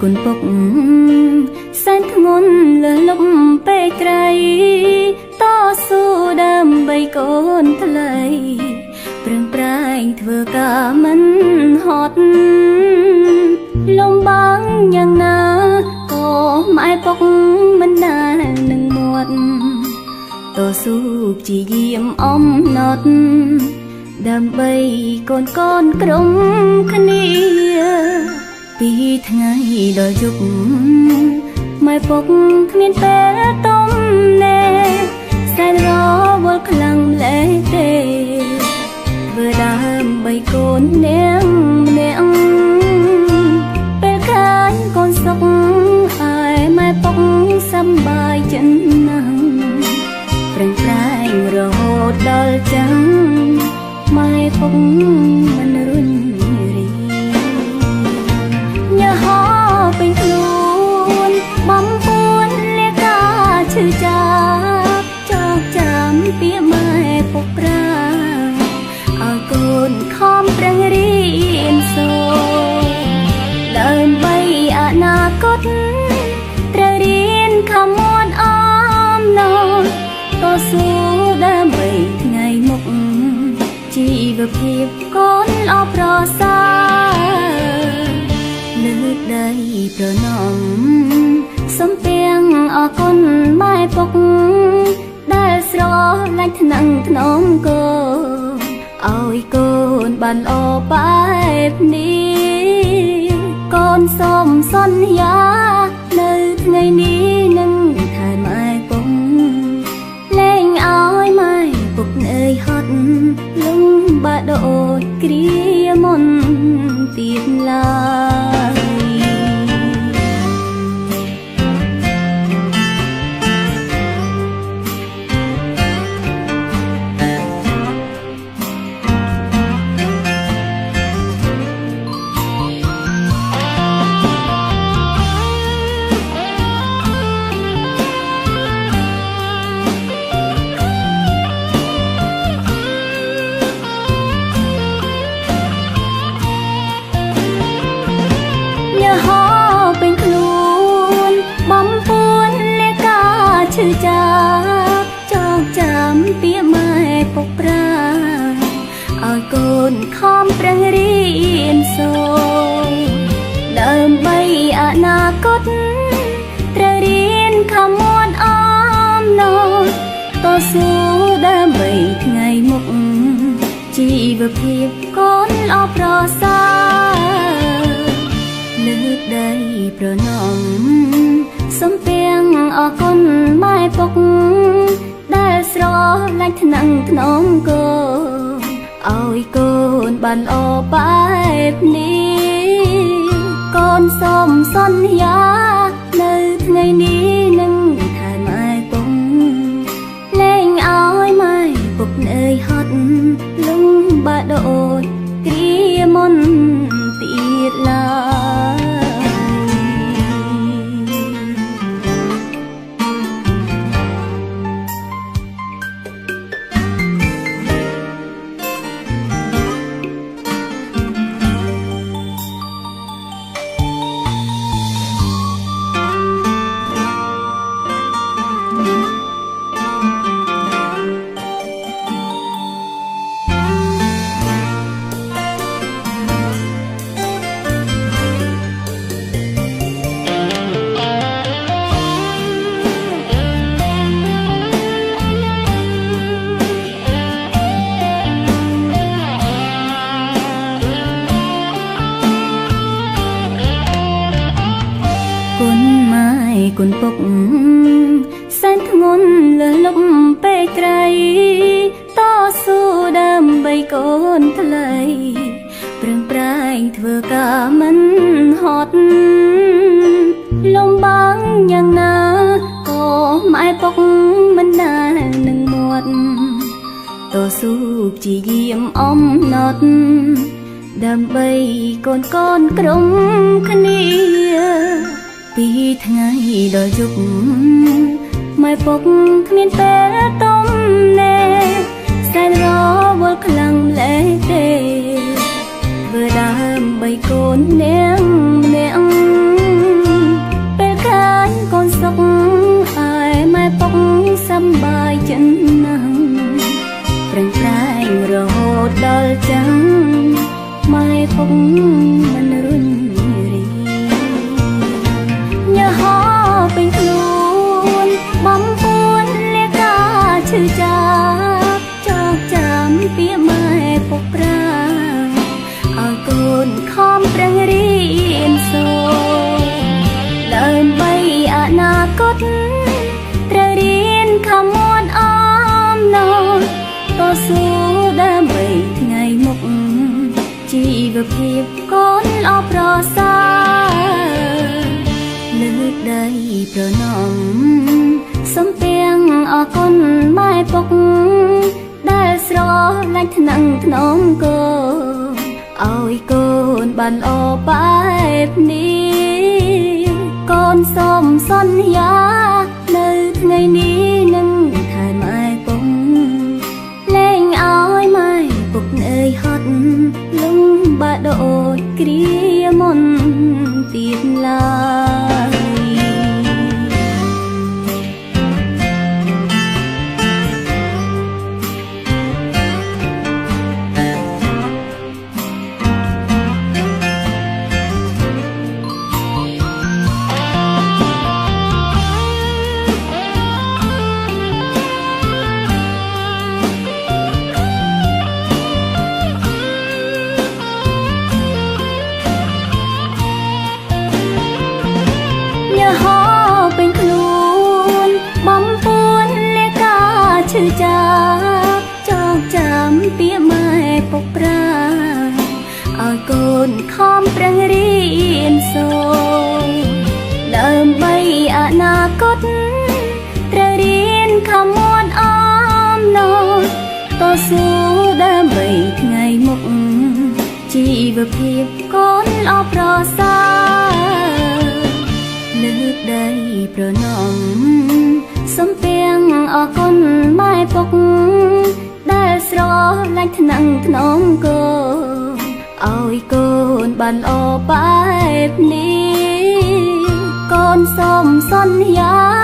គុណពុកសែនធ្ងន់លើលំពេកក្រៃតស៊ូដើម្បីកូនថ្លៃប្រឹងប្រែងធ្វើការមិនហត់លំបាំងយ៉ាងណាក៏ម៉ែពុកមិនដែលនឹងមាត់តស៊ូព្យាយាមអំណត់ដើម្បីកូនក្រុមគ្នាពីថ្ងៃដល់យប់ម៉ែពុកគ្មានពេលទំនេរសែនរវល់ខ្លាំងម្លេះទេធ្វើដើម្បីកូននាងម្នាក់ពេលឃើញកូនសុខហើយម៉ែពុកសប្បាយចិត្តណាស់ប្រឹងប្រែងរហូតដល់ចាំងម៉ែពុកមិនរុញរីញ៉ាហោពេញខ្លួនបំពួនលាការឈឺចាប់ចងចាំពាក្យម៉ែពុកប្រាឲ្យកូនខំប្រឹងរៀនសូត្រដើម្បីអនាគតត្រូវរៀនខំមាត់អមណោតស៊ូដើម្បីថ្ងៃមុខជីវភាពកូនល្អប្រសើរលើកដៃប្រណម្យសំពាំងអរគុណម៉ែពុកដែលស្រឡាញ់ថ្នាំងថ្នមកូនឲ្យកូនបានល្អបែបនេះកូនសូមសន្យានៅថ្ងៃនេះនឹងថែម៉ែពុកលែងឲ្យម៉ែពុកអើយហត់លំបាដូចគ្រាមុនទៀតឡើយឈឺចាប់ចងចាំពាក្យម៉ែពុកប្រាឲ្យកូនខំប្រឹងរៀនសូត្រដើម្បីអនាគតត្រូវរៀនខំមាត់អមណោតស៊ូដើម្បីថ្ងៃមុខជីវភាពកូនល្អប្រសើរលើកដៃប្រណម្យសំពាំងអរគុណម៉ែពុកដែលស្រឡាញ់ថ្នាំងថ្នមកូនឲ្យកូនបានល្អបែបនេះកូនសូមសន្យានៅថ្ងៃនេះនឹងថែម៉ែពុកលែងឲ្យម៉ែពុកអើយហត់លំបាដូចគ្រាមុនទៀតឡើយគុណពុកសែនធ្ងន់លើលំពេកក្រៃតស៊ូដើម្បីកូនថ្លៃប្រឹងប្រែងធ្វើការមិនហត់លំបាំងយ៉ាងណាក៏ម៉ែពុកមិនដែលនឹងមាត់តស៊ូព្យាយាមអំណត់ដើម្បីកូនក្រុមគ្នាពីថ្ងៃដល់យប់ម៉ែពុកគ្មានពេលទំនេរសែនរវល់ខ្លាំងម្លេះទេធ្វើដើម្បីកូននាងម្នាក់ ល់ចឹងម៉ែពុកមិនរុញរីញ៉ាហោពេញខ្លួនបំពួនលាការឈឺចាប់ចោកចាំពាក្យម៉ែពុកប្រាឲ្យកូនខំប្រឹងរៀនសូត្រដើម្បីអនាគតត្រូវរៀនខំមាត់អមណោតស៊ូដើម្បីថ្ងៃមុខជីវភាពកូនល្អប្រសើរលើកដៃប្រណម្យសំពាំងអរគុណម៉ែពុកដែលស្រឡាញ់ថ្នាំងថ្នមកូនឲ្យកូនបានល្អបែបនេះកូនសូមសន្យានៅថ្ងៃនេះនឹងថែម៉ែពុកលែងឲ្យម៉ែពុកនឿយហត់លំបាកដូចគ្រាមុនទៀតឡើយហោពេញខ្លួនបំពួនលាការឈឺចាប់ចងចាំពាក្យម៉ែពុកប្រាឲ្យកូនខំប្រឹងរៀនសូត្រដើម្បីអនាគតត្រូវរៀនខំមាត់អមណោតស៊ូដើម្បីថ្ងៃមុខជីវភាពកូនល្អប្រសើរលើកដៃប្រណម្យសំពាំងអរគុណម៉ែពុកដែលស្រឡាញ់ថ្នាំងថ្នមកូនឲ្យកូនបានល្អបែបនេះកូនសូមសន្យា